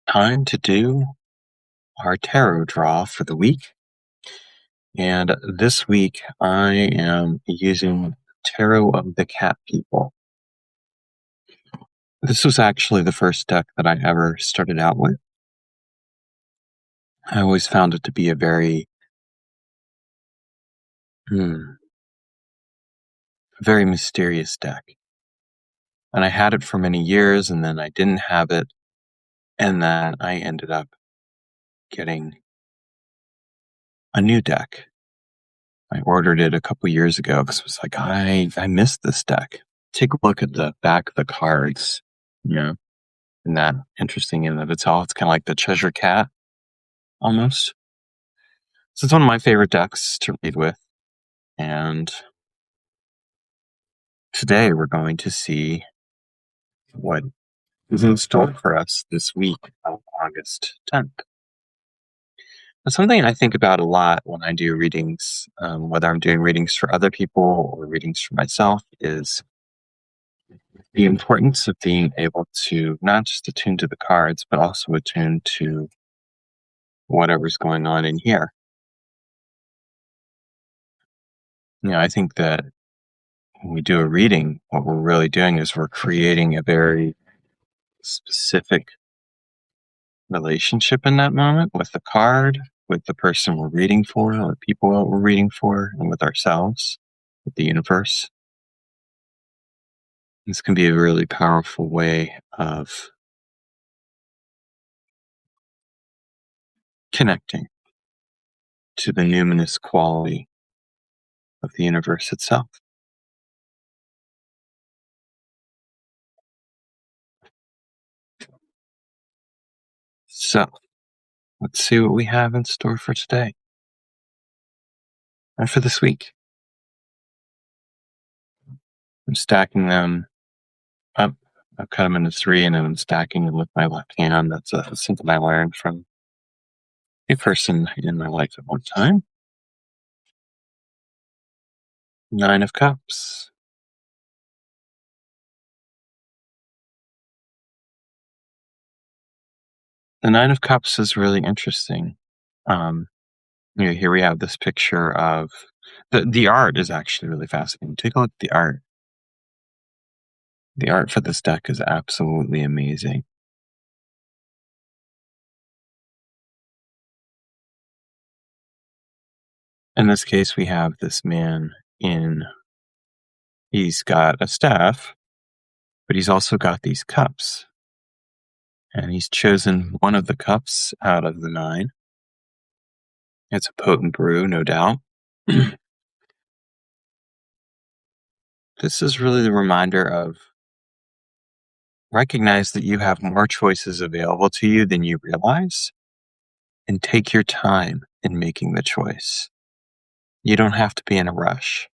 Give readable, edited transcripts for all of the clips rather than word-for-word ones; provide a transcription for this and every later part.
Time to do our tarot draw for the week. And this week I am using Tarot of the Cat People. This was actually the first deck that I ever started out with. I always found it to be a very, very mysterious deck. And I had it for many years, and then I didn't have it. And then I ended up getting a new deck. I ordered it a couple years ago because I was like, I missed this deck. Take a look at the back of the cards. Isn't that interesting in and of itself? It's kind of like the treasure cat almost. So it's one of my favorite decks to read with. And today we're going to see what is in store for us this week of August 10th. Now, something I think about a lot when I do readings, whether I'm doing readings for other people or readings for myself, is the importance of being able to not just attune to the cards, but also attune to whatever's going on in here. I think that when we do a reading, what we're really doing is we're creating a very specific relationship in that moment with the card, with the person we're reading for, or people that we're reading for, and with ourselves, with the universe. This can be a really powerful way of connecting to the numinous quality of the universe itself. So, let's see what we have in store for today and for this week. I'm stacking them up. I've cut them into 3 and then I'm stacking them with my left hand. That's something I learned from a person in my life at one time. 9 of Cups. The 9 of Cups is really interesting. Here we have this picture of the art is actually really fascinating. Take a look at the art. The art for this deck is absolutely amazing. In this case, we have this man he's got a staff, but he's also got these cups. And he's chosen one of the cups out of the 9. It's a potent brew, no doubt. This is really the reminder of recognize that you have more choices available to you than you realize, and take your time in making the choice. You don't have to be in a rush.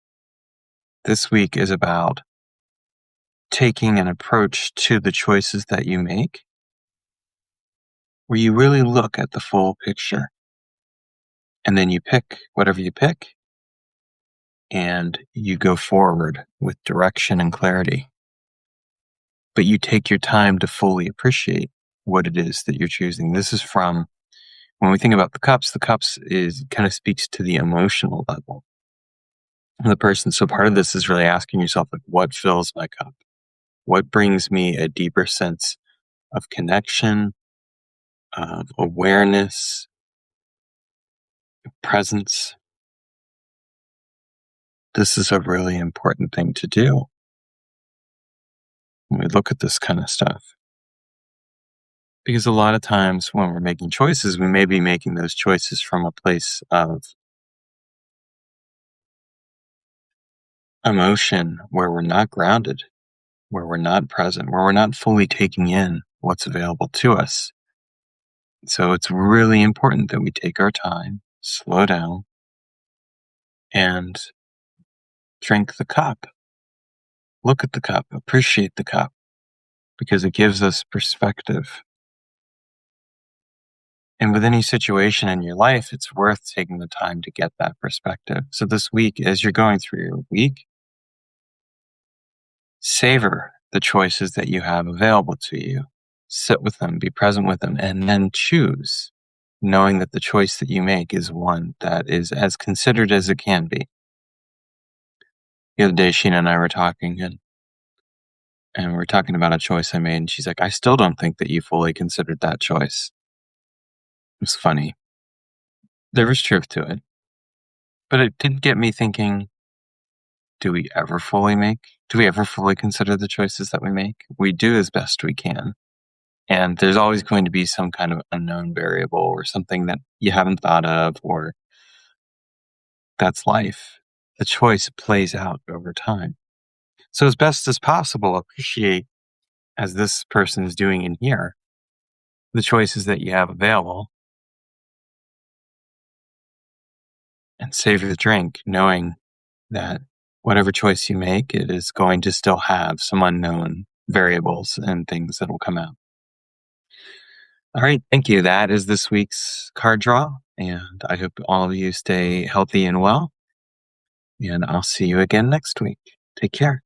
This week is about taking an approach to the choices that you make where you really look at the full picture. And then you pick whatever you pick and you go forward with direction and clarity. But you take your time to fully appreciate what it is that you're choosing. This is from, when we think about the cups is kind of speaks to the emotional level of the person. So part of this is really asking yourself, like, what fills my cup? What brings me a deeper sense of connection, of awareness, presence? This is a really important thing to do when we look at this kind of stuff. Because a lot of times when we're making choices, we may be making those choices from a place of emotion where we're not grounded, where we're not present, where we're not fully taking in what's available to us. So it's really important that we take our time, slow down, and drink the cup. Look at the cup, appreciate the cup, because it gives us perspective. And with any situation in your life, it's worth taking the time to get that perspective. So this week, as you're going through your week, savor the choices that you have available to you. sit with them, be present with them, and then choose, knowing that the choice that you make is one that is as considered as it can be. The other day, Sheena and I were talking, and we were talking about a choice I made, and she's like, I still don't think that you fully considered that choice. It was funny. There was truth to it. But it did get me thinking, do we ever fully consider the choices that we make? We do as best we can. And there's always going to be some kind of unknown variable or something that you haven't thought of, or that's life. The choice plays out over time. So as best as possible, appreciate, as this person is doing in here, the choices that you have available, and savor the drink, knowing that whatever choice you make, it is going to still have some unknown variables and things that will come out. All right, thank you. That is this week's card draw, and I hope all of you stay healthy and well, and I'll see you again next week. Take care.